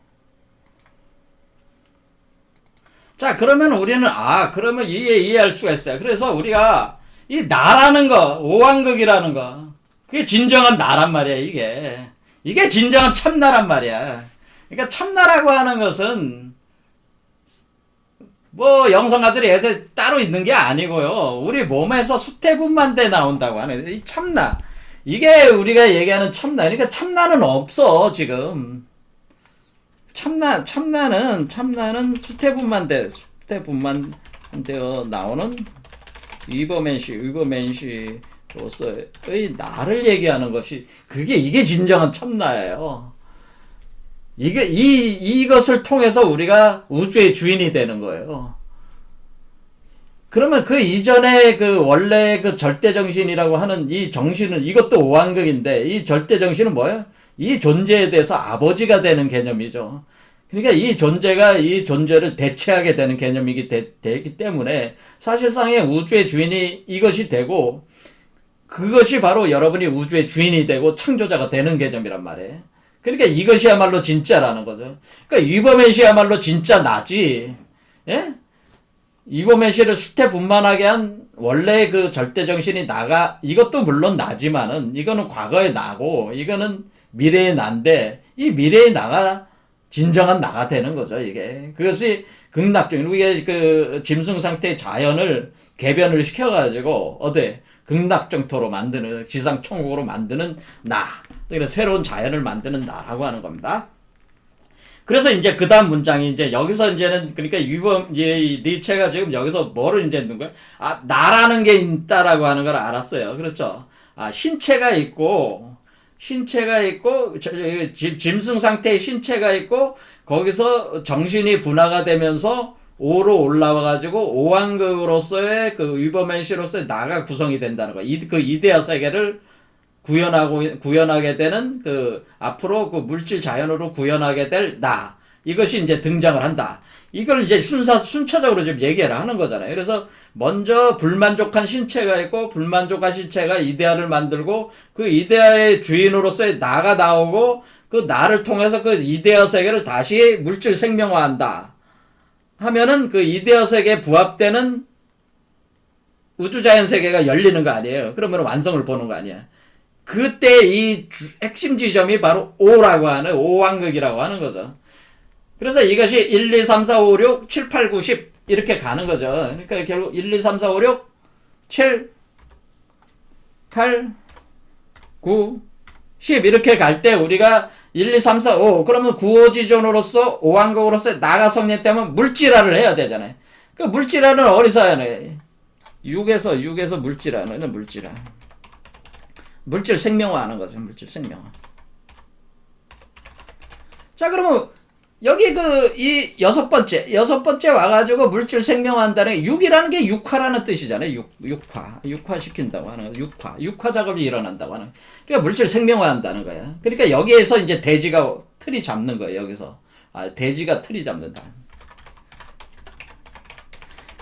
자, 그러면 우리는, 그러면 이해할 수가 있어요. 그래서 우리가 이 나라는 거, 오황극이라는 거, 그게 진정한 나란 말이야, 이게. 이게 진정한 참나란 말이야. 그러니까 참나라고 하는 것은 뭐 영성아들이 애들 따로 있는 게 아니고요. 우리 몸에서 수태분만대 나온다고 하는 이 참나. 이게 우리가 얘기하는 참나. 그러니까 참나는 없어 지금. 참나는 수태분만대어 나오는 이버맨시로서의 나를 얘기하는 것이 이게 진정한 참나예요. 이것을 통해서 우리가 우주의 주인이 되는 거예요. 그러면 그 이전에 그 원래 그 절대정신이라고 하는 이 정신은 이것도 오한극인데 이 절대정신은 뭐예요? 이 존재에 대해서 아버지가 되는 개념이죠. 그러니까 이 존재가 이 존재를 대체하게 되는 개념이기 되기 때문에 사실상의 우주의 주인이 이것이 되고 그것이 바로 여러분이 우주의 주인이 되고 창조자가 되는 개념이란 말이에요. 그러니까 이것이야말로 진짜라는 거죠. 그러니까 이버맨시야말로 진짜 나지. 예? 이버맨시를 수태분만하게 한 원래 그 절대정신이 나가 이것도 물론 나지만은 이거는 과거의 나고 이거는 미래의 나인데 이 미래의 나가 진정한 나가 되는 거죠, 이게. 그것이 극락적, 우리가 그 짐승 상태의 자연을 개변을 시켜가지고, 극락정토로 만드는, 지상천국으로 만드는 나. 그러니까 새로운 자연을 만드는 나라고 하는 겁니다. 그래서 이제 그 다음 문장이 이제 여기서 이제는, 그러니까 이제 니체가 지금 여기서 뭐를 이제 넣는 거야? 나라는 게 있다라고 하는 걸 알았어요. 그렇죠? 신체가 있고, 짐승 상태의 신체가 있고 거기서 정신이 분화가 되면서 오로 올라와가지고 오한극으로서의 그 위버맨시로서의 나가 구성이 된다는 거야. 그 이데아 세계를 구현하게 되는 그 앞으로 그 물질 자연으로 구현하게 될 나. 이것이 이제 등장을 한다. 이걸 이제 순차적으로 지금 얘기를 하는 거잖아요. 그래서 먼저 불만족한 신체가 있고 불만족한 신체가 이데아를 만들고 그 이데아의 주인으로서의 나가 나오고 그 나를 통해서 그 이데아 세계를 다시 물질 생명화한다. 하면은 그 이데아 세계에 부합되는 우주자연 세계가 열리는 거 아니에요. 그러면 완성을 보는 거 아니야. 그때 이 핵심 지점이 바로 O라고 하는 오왕극이라고 하는 거죠. 그래서 이것이 1, 2, 3, 4, 5, 6, 7, 8, 9, 10 이렇게 가는 거죠. 그러니까 결국 1, 2, 3, 4, 5, 6, 7, 8, 9, 10 이렇게 갈 때 우리가 1, 2, 3, 4, 5 그러면 구호지존으로서 오한극으로서 나가 성립되면 물질화를 해야 되잖아요. 그 물질화는 어디서 해야 돼? 6에서 물질화는 물질화. 물질 생명화하는 거죠. 물질 생명화. 자, 그러면 여기 이 여섯 번째 와가지고 물질 생명화한다는 게 6이라는 게 육화라는 뜻이잖아요. 육화 시킨다고 하는 거. 육화 작업이 일어난다고 하는 거. 그러니까 물질 생명화한다는 거야. 그러니까 여기에서 이제 돼지가 틀이 잡는 거예요. 여기서 돼지가 틀이 잡는다.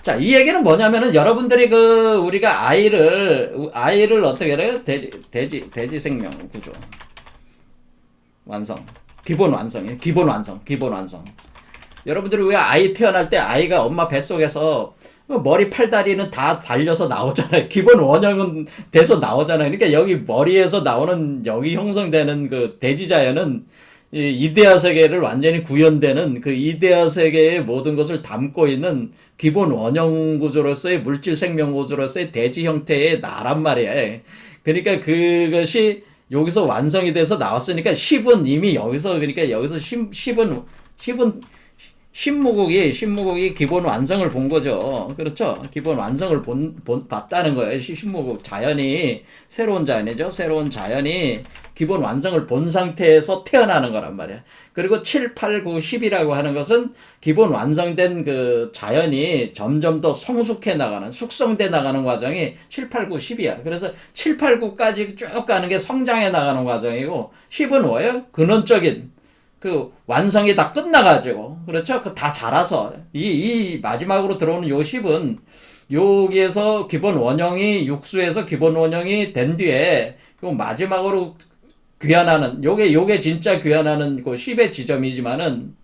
자, 이 얘기는 뭐냐면은 여러분들이 우리가 아이를 어떻게 해요? 돼지 생명 구조 완성. 기본 완성이에요. 기본 완성. 여러분들이 왜 아이 태어날 때 아이가 엄마 뱃속에서 머리 팔다리는 다 달려서 나오잖아요. 기본 원형은 돼서 나오잖아요. 그러니까 여기 머리에서 나오는 여기 형성되는 그 돼지 자연은 이 이데아 세계를 완전히 구현되는 그 이데아 세계의 모든 것을 담고 있는 기본 원형 구조로서의 물질 생명 구조로서의 돼지 형태의 나란 말이에요. 그러니까 그것이 여기서 완성이 돼서 나왔으니까 10은 이미 여기서 그러니까 여기서 10은 신무국이 기본 완성을 본 거죠. 그렇죠? 기본 완성을 봤다는 거예요. 신무국 자연이 새로운 자연이죠. 새로운 자연이 기본 완성을 본 상태에서 태어나는 거란 말이야. 그리고 7, 8, 9, 10이라고 하는 것은 기본 완성된 그 자연이 점점 더 성숙해 나가는, 숙성돼 나가는 과정이 7, 8, 9, 10이야. 그래서 7, 8, 9까지 쭉 가는 게 성장해 나가는 과정이고 10은 뭐예요? 근원적인 그 완성이 다 끝나가지고 그렇죠? 그 다 자라서 이 마지막으로 들어오는 요 10은 여기에서 기본 원형이 육수에서 기본 원형이 된 뒤에 그 마지막으로 귀환하는 요게 진짜 귀환하는 그 10의 지점이지만은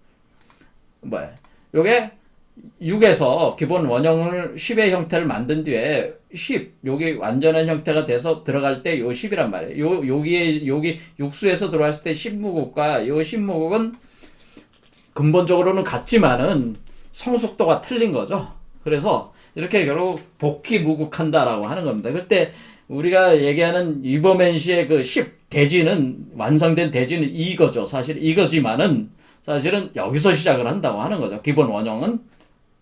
뭐야? 요게 6에서 기본 원형을 10의 형태를 만든 뒤에 10 여기 완전한 형태가 돼서 들어갈 때 요 10이란 말이에요. 여기 육수에서 들어왔을 때 10무국과 요 10무국은 근본적으로는 같지만은 성숙도가 틀린 거죠. 그래서 이렇게 결국 복희무국한다라고 하는 겁니다. 그때 우리가 얘기하는 이버맨시의 그 10 대지는 완성된 대지는 이거죠. 사실 이거지만은 사실은 여기서 시작을 한다고 하는 거죠. 기본 원형은.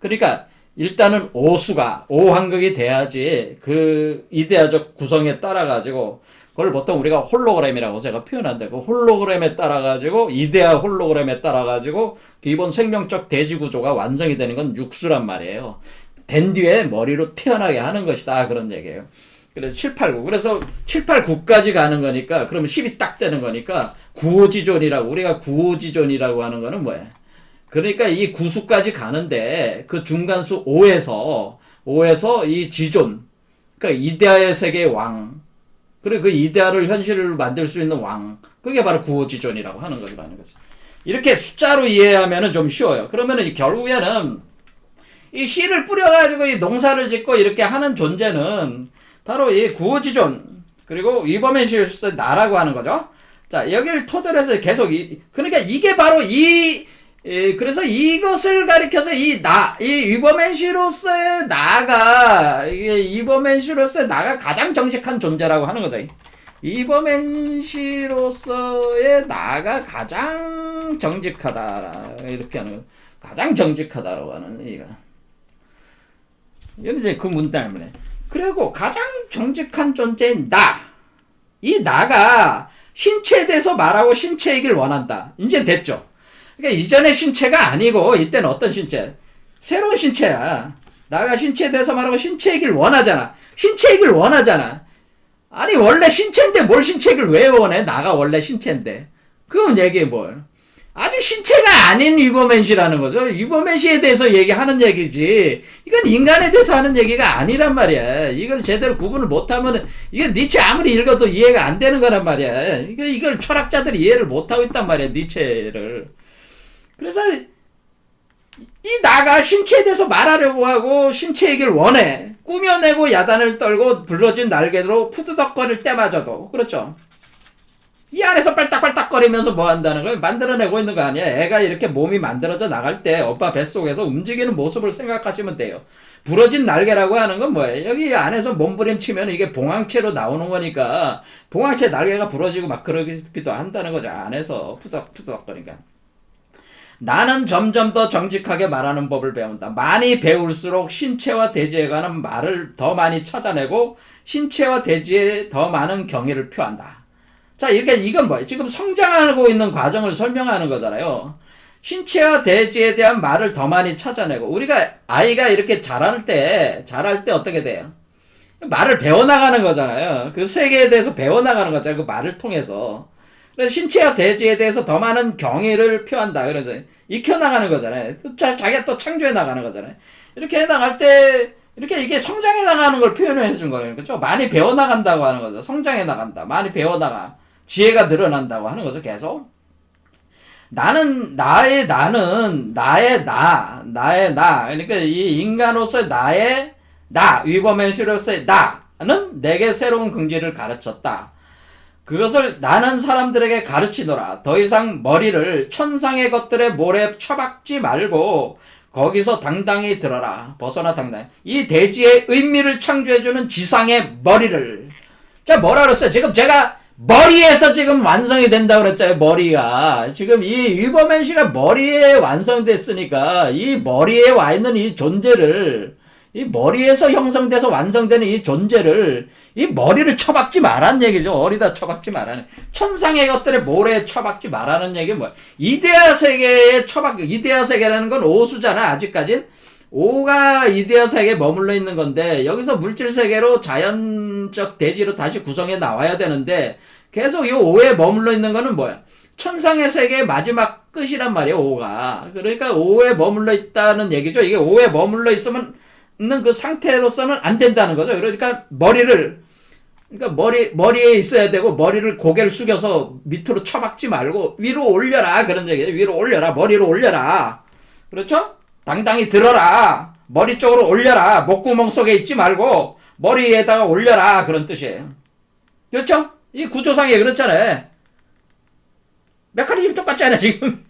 그러니까 일단은 오수가 오한극이 돼야지 그 이데아적 구성에 따라 가지고 그걸 보통 우리가 홀로그램이라고 제가 표현한데, 그 홀로그램에 따라가지고, 이데아 홀로그램에 따라가지고, 기본 생명적 대지 구조가 완성이 되는 건 육수란 말이에요. 된 뒤에 머리로 태어나게 하는 것이다. 그런 얘기예요. 그래서 7, 8, 9. 그래서 7, 8, 9까지 가는 거니까, 그러면 10이 딱 되는 거니까, 구호지존이라고, 우리가 구호지존이라고 하는 거는 뭐예요? 그러니까 이 구수까지 가는데, 그 중간수 5에서 이 지존, 그러니까 이데아의 세계의 왕, 그리고 그 이데아를 현실로 만들 수 있는 왕, 그게 바로 구호지존이라고 하는 거라는 거죠. 이렇게 숫자로 이해하면은 좀 쉬워요. 그러면은 결국에는 이 씨를 뿌려가지고 이 농사를 짓고 이렇게 하는 존재는 바로 이 구호지존, 그리고 위버맨시로서의 나라고 하는 거죠. 자, 여기를 토대로 해서 계속 그러니까 이게 바로 그래서 이것을 가리켜서 이 위버맨시로서의 나가, 이게 위버맨시로서의 나가 가장 정직한 존재라고 하는 거죠. 위버맨시로서의 나가 가장 정직하다. 이렇게 하는 거. 가장 정직하다라고 하는 얘기가. 이건 이제 그 문 때문에. 그리고 가장 정직한 존재인 나. 이 나가 신체에 대해서 말하고 신체이길 원한다. 이제 됐죠. 그러니까 이전의 신체가 아니고 이때는 어떤 신체? 새로운 신체야. 나가 신체에 대해서 말하고 신체이길 원하잖아. 신체이길 원하잖아. 아니 원래 신체인데 뭘 신체이길 왜 원해? 나가 원래 신체인데. 그럼 얘기해 뭘. 아직 신체가 아닌 위버맨시라는 거죠. 위버맨시에 대해서 얘기하는 얘기지. 이건 인간에 대해서 하는 얘기가 아니란 말이야. 이걸 제대로 구분을 못하면 이게 니체 아무리 읽어도 이해가 안 되는 거란 말이야. 이걸 철학자들이 이해를 못하고 있단 말이야. 니체를. 그래서 이 나가 신체에 대해서 말하려고 하고 신체 얘기를 원해. 꾸며내고 야단을 떨고 불러진 날개로 푸드덕거릴 때마저도. 그렇죠. 이 안에서 빨딱빨딱거리면서 뭐 한다는 거예요? 만들어내고 있는 거 아니에요? 애가 이렇게 몸이 만들어져 나갈 때 오빠 뱃속에서 움직이는 모습을 생각하시면 돼요. 부러진 날개라고 하는 건 뭐예요? 여기 안에서 몸부림치면 이게 봉황체로 나오는 거니까 봉황체 날개가 부러지고 막 그러기도 한다는 거죠. 안에서 푸덕푸덕거리니까. 나는 점점 더 정직하게 말하는 법을 배운다. 많이 배울수록 신체와 대지에 관한 말을 더 많이 찾아내고 신체와 대지에 더 많은 경의를 표한다. 자, 이건 뭐예요? 지금 성장하고 있는 과정을 설명하는 거잖아요. 신체와 대지에 대한 말을 더 많이 찾아내고, 아이가 이렇게 자랄 때 어떻게 돼요? 말을 배워나가는 거잖아요. 그 세계에 대해서 배워나가는 거잖아요. 그 말을 통해서. 그래서 신체와 대지에 대해서 더 많은 경의를 표한다. 그래서 익혀나가는 거잖아요. 자기가 또 창조해 나가는 거잖아요. 이렇게 해나갈 때, 이렇게 이게 성장해 나가는 걸 표현해 준 거예요. 그렇죠? 많이 배워나간다고 하는 거죠. 성장해 나간다. 많이 배워나가. 지혜가 늘어난다고 하는 거죠. 계속. 나의 나. 그러니까 이 인간으로서의 나의 나, 위버맨시로서의 나는 내게 새로운 긍지를 가르쳤다. 그것을 나는 사람들에게 가르치노라. 더 이상 머리를 천상의 것들의 모래 처박지 말고 거기서 당당히 들어라. 벗어나 당당히. 이 대지의 의미를 창조해주는 지상의 머리를. 자, 뭐라 그랬어요? 지금 제가 머리에서 지금 완성이 된다고 그랬잖아요. 머리가. 지금 이 위버맨시가 머리에 완성됐으니까 이 머리에 와 있는 이 존재를, 이 머리에서 형성돼서 완성되는 이 존재를, 이 머리를 처박지 말라는 얘기죠. 어디다 처박지 말라는. 천상의 것들의 모래에 처박지 말라는 얘기 뭐야? 이데아 세계에 이데아 세계라는 건 오수잖아, 아직까진. 오가 이데아 세계에 머물러 있는 건데, 여기서 물질 세계로 자연적 대지로 다시 구성해 나와야 되는데, 계속 이 오에 머물러 있는 거는 뭐야? 천상의 세계의 마지막 끝이란 말이에요, 오가. 그러니까 오에 머물러 있다는 얘기죠. 이게 오에 머물러 있으면, 있는 그 상태로서는 안 된다는 거죠. 그러니까 머리에 있어야 되고, 고개를 숙여서 밑으로 처박지 말고, 위로 올려라. 그런 얘기예요. 위로 올려라. 머리로 올려라. 그렇죠? 당당히 들어라. 머리 쪽으로 올려라. 목구멍 속에 있지 말고 머리에다가 올려라. 그런 뜻이에요. 그렇죠? 이 구조상에 그렇잖아요. 메커니즘이 똑같잖아요. 지금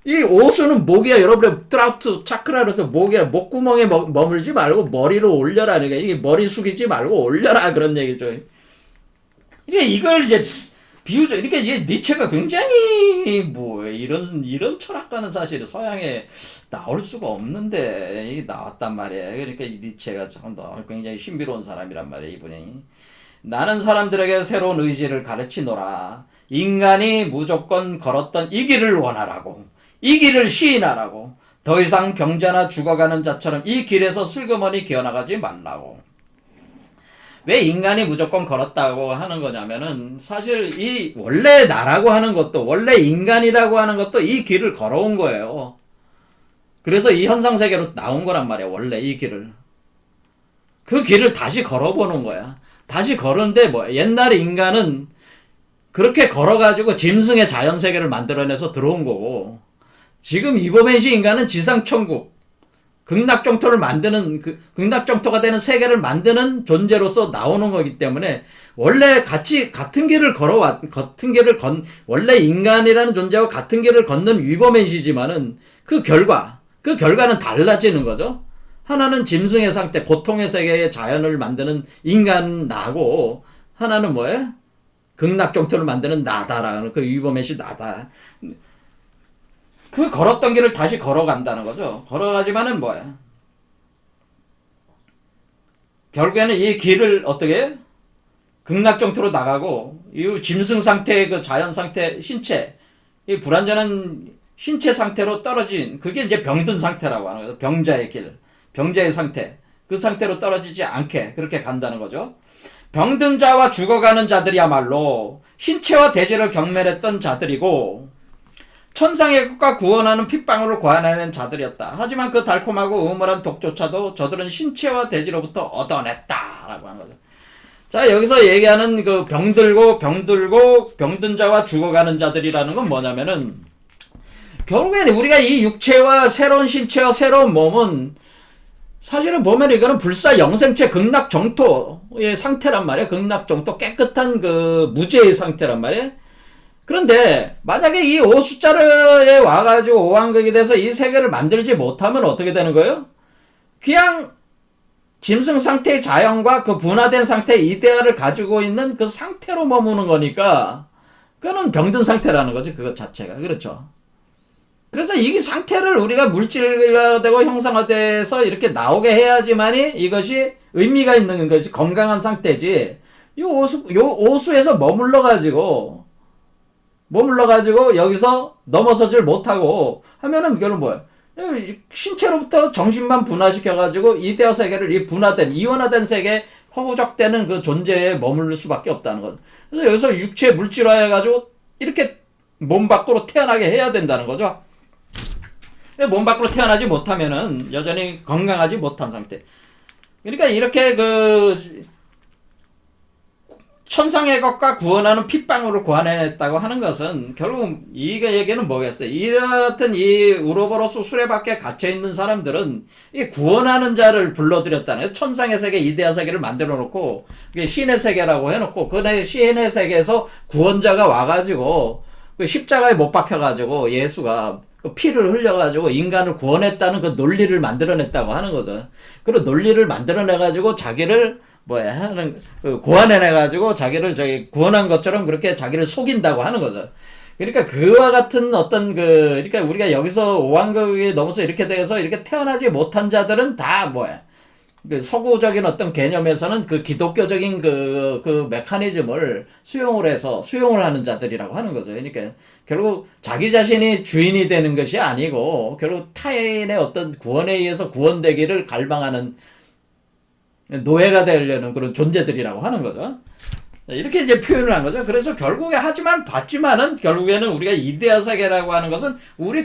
이 오수는 목이야. 여러분의 트라우트 차크라로서 목이야. 목구멍에 머물지 말고 머리로 올려라. 그러니까 이게 머리 숙이지 말고 올려라. 그런 얘기죠. 이걸 이제 비유죠. 이렇게 이제 니체가 굉장히 이런 철학가는 사실 서양에 나올 수가 없는데 이게 나왔단 말이에요. 그러니까 이 니체가 참 더 굉장히 신비로운 사람이란 말이에요. 이분이 나는 사람들에게 새로운 의지를 가르치노라. 인간이 무조건 걸었던 이 길을 원하라고. 이 길을 시인하라고. 더 이상 병자나 죽어가는 자처럼 이 길에서 슬그머니 기어나가지 말라고. 왜 인간이 무조건 걸었다고 하는 거냐면은 사실 이 원래 나라고 하는 것도 원래 인간이라고 하는 것도 이 길을 걸어온 거예요. 그래서 이 현상세계로 나온 거란 말이야. 원래 이 길을. 그 길을 다시 걸어보는 거야. 다시 걸은데 뭐 옛날에 인간은 그렇게 걸어가지고 짐승의 자연세계를 만들어내서 들어온 거고, 지금 이범현시 인간은 지상천국 극락정토를 만드는 극락정토가 되는 세계를 만드는 존재로서 나오는 거기 때문에 원래 같은 길을 원래 인간이라는 존재와 같은 길을 걷는 위범현시지만은 그 결과는 달라지는 거죠. 하나는 짐승의 상태, 고통의 세계의 자연을 만드는 인간 나고, 하나는 뭐예요? 극락정토를 만드는 나다라는 그 위범현시 나다. 그 걸었던 길을 다시 걸어간다는 거죠. 걸어가지만은 뭐야? 결국에는 이 길을 어떻게 극락정토로 나가고 이 짐승 상태의 그 자연 상태 신체, 이 불완전한 신체 상태로 떨어진 그게 이제 병든 상태라고 하는 거죠. 병자의 길, 병자의 상태, 그 상태로 떨어지지 않게 그렇게 간다는 거죠. 병든 자와 죽어가는 자들이야말로 신체와 대지를 경멸했던 자들이고 천상의 것과 구원하는 핏방울을 고안해낸 자들이었다. 하지만 그 달콤하고 음울한 독조차도 저들은 신체와 대지로부터 얻어냈다라고 하는 거죠. 자, 여기서 얘기하는 그 병들고 병든 자와 죽어가는 자들이라는 건 뭐냐면은 결국에는 우리가 이 육체와 새로운 신체와 새로운 몸은 사실은 보면 이거는 불사 영생체 극락정토의 상태란 말이에요. 극락정토 깨끗한 그 무죄의 상태란 말이에요. 그런데 만약에 이 5숫자에 와가지고 오왕극이 돼서 이 세계를 만들지 못하면 어떻게 되는 거예요? 그냥 짐승 상태의 자연과 그 분화된 상태의 이데아를 가지고 있는 그 상태로 머무는 거니까 그거는 병든 상태라는 거죠. 그것 자체가. 그렇죠. 그래서 이 상태를 우리가 물질화되고 형상화돼서 이렇게 나오게 해야지만이 이것이 의미가 있는 것이 건강한 상태지. 요 오수에서 머물러가지고 여기서 넘어서질 못하고 하면은 그거는 뭐야? 신체로부터 정신만 분화시켜가지고 이데아 세계를 이 분화된, 이원화된 세계에 허구적대는 그 존재에 머무를 수밖에 없다는 거죠. 그래서 여기서 육체 물질화해가지고 이렇게 몸 밖으로 태어나게 해야 된다는 거죠. 몸 밖으로 태어나지 못하면은 여전히 건강하지 못한 상태. 그러니까 이렇게 천상의 것과 구원하는 핏방울을 고안했다고 하는 것은 결국 이 얘기는 뭐겠어요? 이 같은 이 우로보로스 수레밖에 갇혀있는 사람들은 이 구원하는 자를 불러들였다는 거예요. 천상의 세계, 이데아 세계를 만들어 놓고 신의 세계라고 해놓고 그 신의 세계에서 구원자가 와가지고 그 십자가에 못 박혀가지고 예수가 그 피를 흘려가지고 인간을 구원했다는 그 논리를 만들어냈다고 하는 거죠. 그리고 논리를 만들어내가지고 자기를 고안해내가지고 자기를 구원한 것처럼 그렇게 자기를 속인다고 하는 거죠. 그러니까 그와 같은 그러니까 우리가 여기서 오왕극에 넘어서 이렇게 돼서 이렇게 태어나지 못한 자들은 다 그 서구적인 어떤 개념에서는 그 기독교적인 그 메커니즘을 수용을 하는 자들이라고 하는 거죠. 그러니까 결국 자기 자신이 주인이 되는 것이 아니고 결국 타인의 어떤 구원에 의해서 구원되기를 갈망하는 노예가 되려는 그런 존재들이라고 하는 거죠. 이렇게 이제 표현을 한 거죠. 그래서 결국에 봤지만은 결국에는 우리가 이데아 세계라고 하는 것은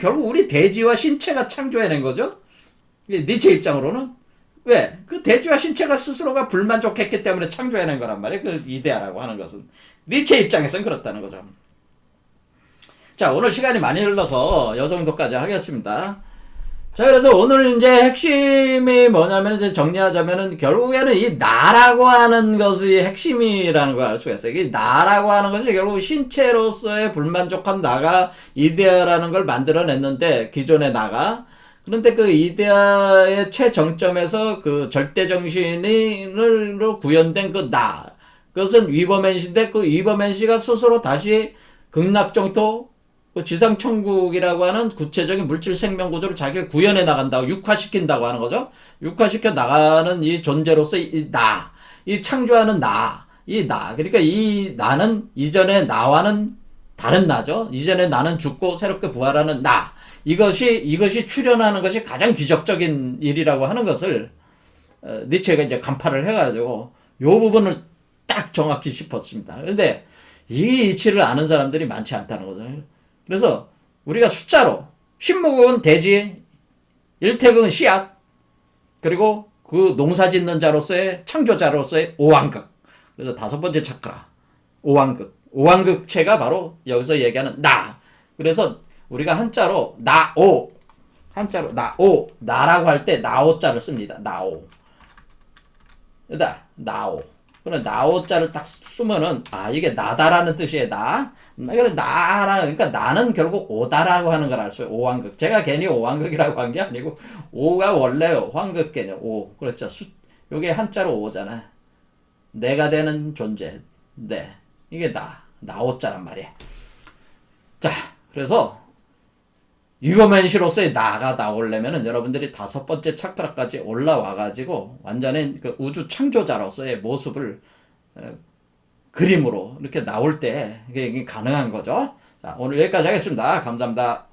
결국 우리 대지와 신체가 창조해낸 거죠. 니체 입장으로는. 왜? 그 대지와 신체가 스스로가 불만족했기 때문에 창조해낸 거란 말이에요. 그 이데아라고 하는 것은. 니체 입장에서는 그렇다는 거죠. 자, 오늘 시간이 많이 흘러서 이 정도까지 하겠습니다. 자, 그래서 오늘 이제 핵심이 뭐냐면 이제 정리하자면은 결국에는 이 나라고 하는 것이 핵심이라는 걸 알 수가 있어요. 이 나라고 하는 것이 결국 신체로서의 불만족한 나가 이데아라는 걸 만들어냈는데 기존의 나가. 그런데 그 이데아의 최정점에서 그 절대정신으로 구현된 그 나. 그것은 위버맨시인데 그 위버맨시가 스스로 다시 극락정토 그 지상천국이라고 하는 구체적인 물질 생명 구조를 자기를 구현해 나간다고 육화시킨다고 하는 거죠. 육화시켜 나가는 이 존재로서 이 창조하는 나, 이 나. 그러니까 이 나는 이전의 나와는 다른 나죠. 이전에 나는 죽고 새롭게 부활하는 나. 이것이 출현하는 것이 가장 기적적인 일이라고 하는 것을 니체가 이제 간파를 해가지고 요 부분을 딱 정확히 짚었습니다. 그런데 이 이치를 아는 사람들이 많지 않다는 거죠. 그래서 우리가 숫자로 신무국은 대지, 일태극은 씨앗, 그리고 그 농사 짓는 자로서의 창조자로서의 오왕극. 그래서 다섯 번째 차크라 오왕극. 오왕극체가 바로 여기서 얘기하는 나. 그래서 우리가 한자로 나오, 한자로 나오, 나라고 할 때 나오자를 씁니다. 나오. 그다 나오. 그럼 나오자를 딱 쓰면은 이게 나다라는 뜻이에요. 나. 그래 나라는, 그러니까 나는 결국 오다라고 하는 걸 알 수 있어요. 오왕극. 제가 괜히 오왕극이라고 한 게 아니고 오가 원래요. 황극 개념. 오. 그렇죠. 요게 한자로 오잖아. 내가 되는 존재. 네. 이게 나오자란 말이야. 자, 그래서 유교면시로서의 나가 나오려면은 여러분들이 다섯 번째 차크라까지 올라와가지고 완전히 그 우주 창조자로서의 모습을 그림으로 이렇게 나올 때 이게 가능한 거죠. 자, 오늘 여기까지 하겠습니다. 감사합니다.